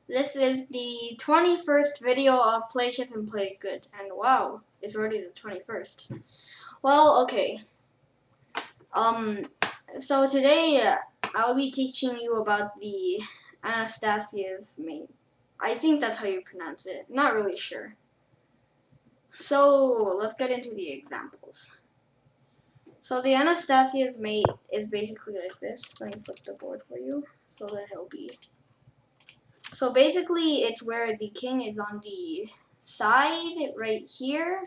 This is the 21st video of Play Chess and Play Good. And wow, it's already the 21st. Well, okay. So today I'll be teaching you about the Anastasia's mate. I think that's how you pronounce it. Not really sure. So let's get into the examples. So the Anastasia's mate is basically like this. Let me flip the board for you so that it'll be. So basically it's where the king is on the side right here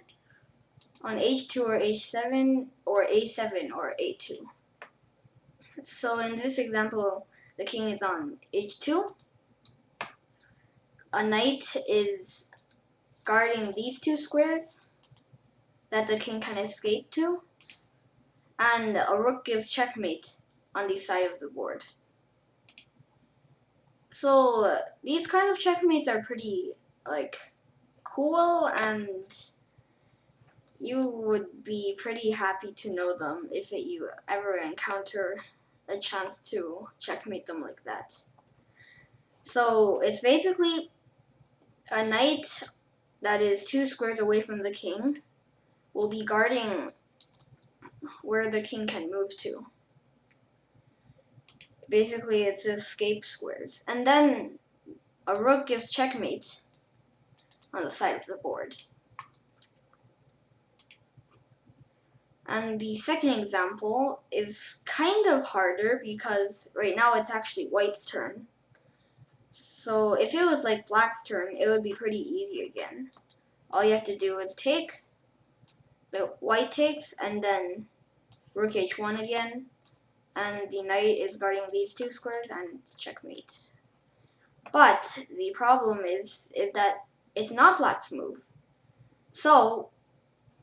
on h2 or h7 or a7 or a2. So in this example, the king is on h2. A knight is guarding these two squares that the king can escape to, and a rook gives checkmate on the side of the board. So these kind of checkmates are pretty cool, and you would be pretty happy to know them if you ever encounter a chance to checkmate them like that. So it's basically a knight that is 2 squares away from the king will be guarding where the king can move to. Basically, it's escape squares. And then a rook gives checkmate on the side of the board. And the second example is kind of harder because right now it's actually white's turn. So if it was like black's turn, it would be pretty easy again. All you have to do is take, the white takes, and then rook h1 again, and the knight is guarding these 2 squares, and it's checkmate. But the problem is that it's not black's move. So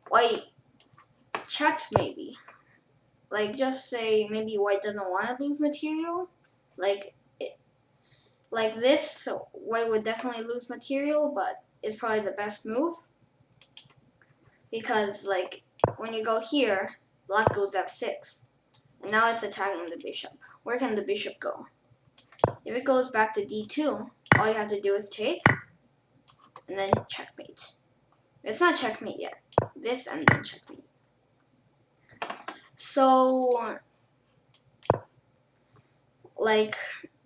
white checks maybe. Just say maybe white doesn't want to lose material. Like this, so white would definitely lose material, but it's probably the best move. Because when you go here, black goes f6. And now it's attacking the bishop. Where can the bishop go? If it goes back to d2, all you have to do is take, and then checkmate. It's not checkmate yet. This and then checkmate. So,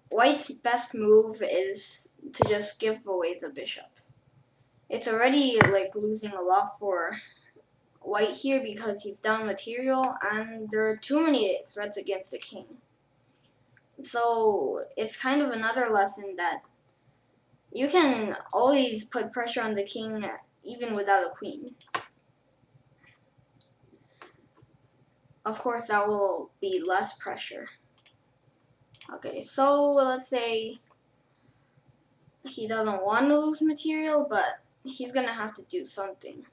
white's best move is to just give away the bishop. It's already losing a lot for white here because he's down material and there are too many threats against the king. So it's kind of another lesson that you can always put pressure on the king even without a queen. Of course, that will be less pressure. Okay, so let's say he doesn't want to lose material, but he's gonna have to do something.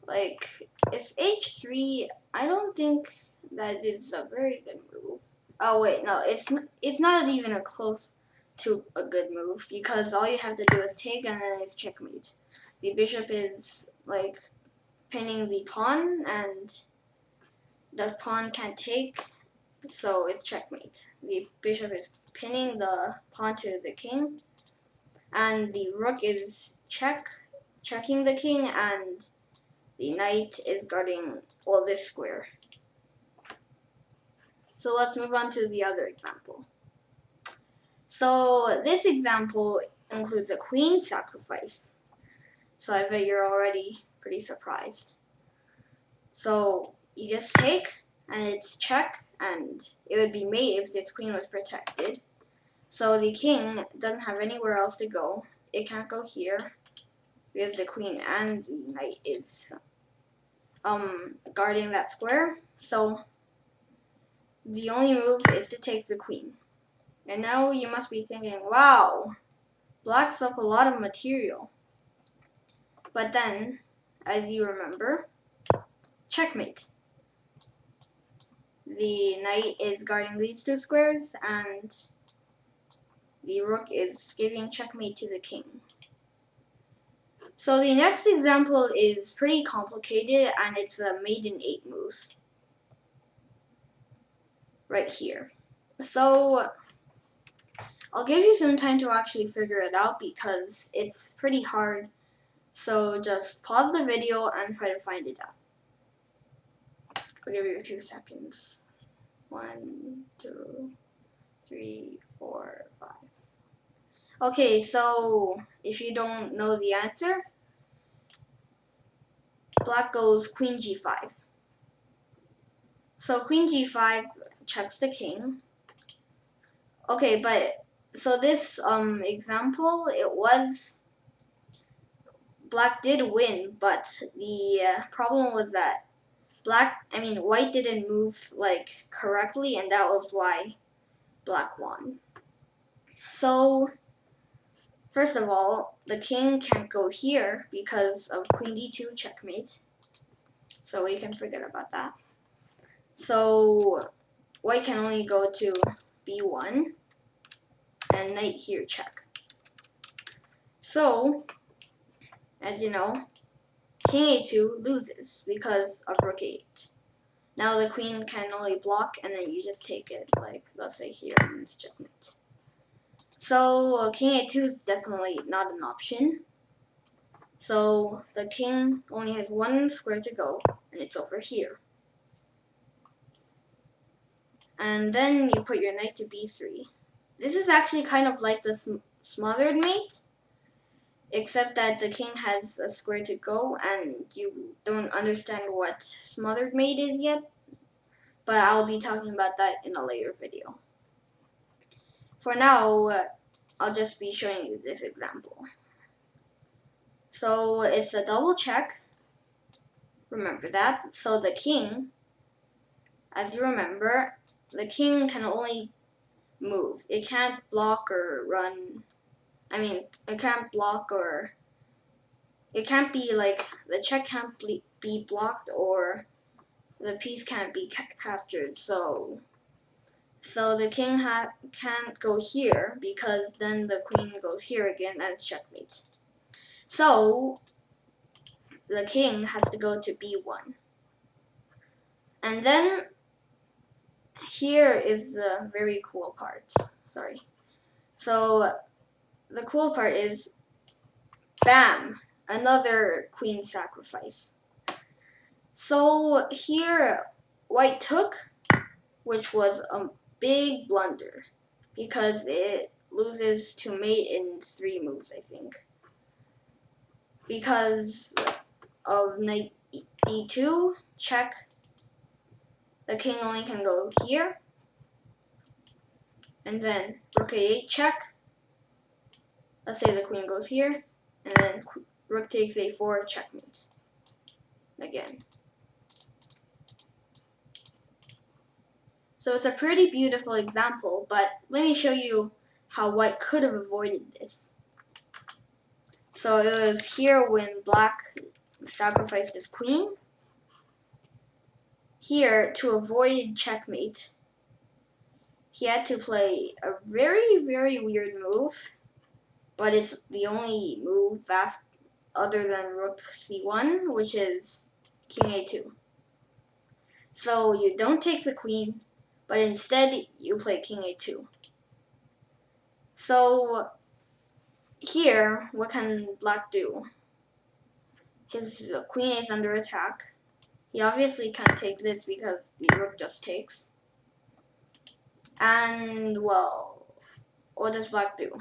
If h3, I don't think that is a very good move. Oh wait, no, it's not even a close to a good move because all you have to do is take and then it's checkmate. The bishop is pinning the pawn and the pawn can't take, so it's checkmate. The bishop is pinning the pawn to the king, and the rook is checking the king, and the knight is guarding this square. So let's move on to the other example. So this example includes a queen sacrifice. So I bet you're already pretty surprised. So you just take, and it's check, and it would be mate if this queen was protected. So the king doesn't have anywhere else to go. It can't go here because the queen and the knight is guarding that square. So the only move is to take the queen. And now you must be thinking, wow, black's up a lot of material. But then, as you remember, checkmate. The knight is guarding these 2 squares, and the rook is giving checkmate to the king. So the next example is pretty complicated, and it's a mate in 8 moves. Right here. So I'll give you some time to actually figure it out because it's pretty hard. So just pause the video and try to find it out. I'll give you a few seconds. 1, 2, 3, 4, 5. Okay, so if you don't know the answer, black goes queen g5. So queen g5 checks the king. Okay, but so this example, it was black did win, but the problem was that white didn't move like correctly, and that was why black won. So first of all, the king can't go here because of queen d2 checkmate. So we can forget about that. So white can only go to b1 and knight here check. So as you know, king a2 loses because of rook a8. Now the queen can only block, and then you just take it, like let's say here, and it's checkmate. So king a2 is definitely not an option. So the king only has one square to go, and it's over here. And then you put your knight to b3. This is actually kind of like the smothered mate, except that the king has a square to go, and you don't understand what smothered mate is yet, but I'll be talking about that in a later video. For now, I'll just be showing you this example. So it's a double check. Remember that. So the king, as you remember, the king can only move. It can't block or run. It can't block or it can't be like the check can't be blocked or the piece can't be captured. So the king can't go here because then the queen goes here again and it's checkmate. So the king has to go to b1. And then here is the very cool part. Sorry. So the cool part is, bam, another queen sacrifice. So here white took, which was a big blunder because it loses to mate in 3 moves, I think. Because of knight d2 check, the king only can go here, and then rook a8 check. Let's say the queen goes here, and then rook takes a4 checkmate again. So it's a pretty beautiful example, but let me show you how white could have avoided this. So it was here when black sacrificed his queen. Here, to avoid checkmate, he had to play a very, very weird move, but it's the only move other than rook c1, which is king a2. So you don't take the queen, but instead you play king a2. So here, what can black do? His queen is under attack. He obviously can't take this because the rook just takes. And, well, what does black do?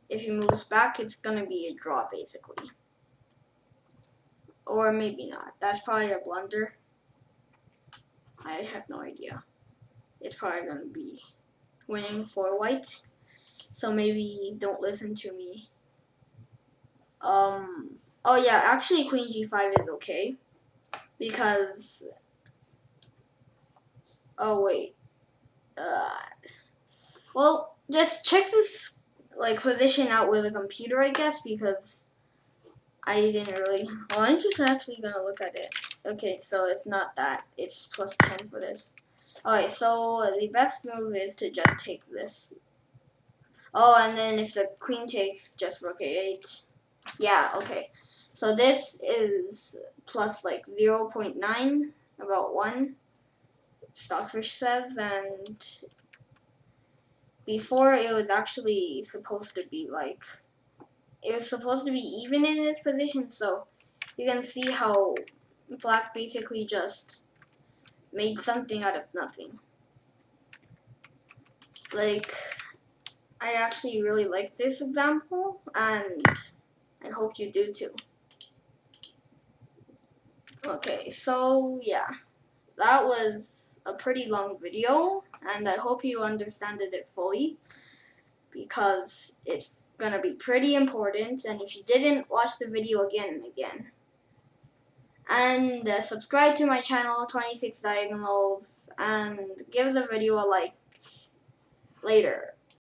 If he moves back, it's gonna be a draw, basically. Or maybe not. That's probably a blunder. I have no idea. It's probably gonna be winning for white. So maybe don't listen to me. Oh yeah, actually queen g5 is okay. Because, oh wait. Well, just check this position out with a computer, I guess, because I didn't really. Well, I'm just actually gonna look at it. Okay, so it's not that. It's plus 10 for this. Alright, so the best move is to just take this. Oh, and then if the queen takes, just rook a8. Yeah, okay. So this is plus 0.9, about 1, Stockfish says, and before it was actually supposed to be like, it was supposed to be even in this position, so you can see how black basically just made something out of nothing. Like, I actually really like this example, and I hope you do too. Okay, so yeah, that was a pretty long video, and I hope you understood it fully, because it's gonna be pretty important, and if you didn't, watch the video again and again. And subscribe to my channel, 26 Diagonals, and give the video a like later.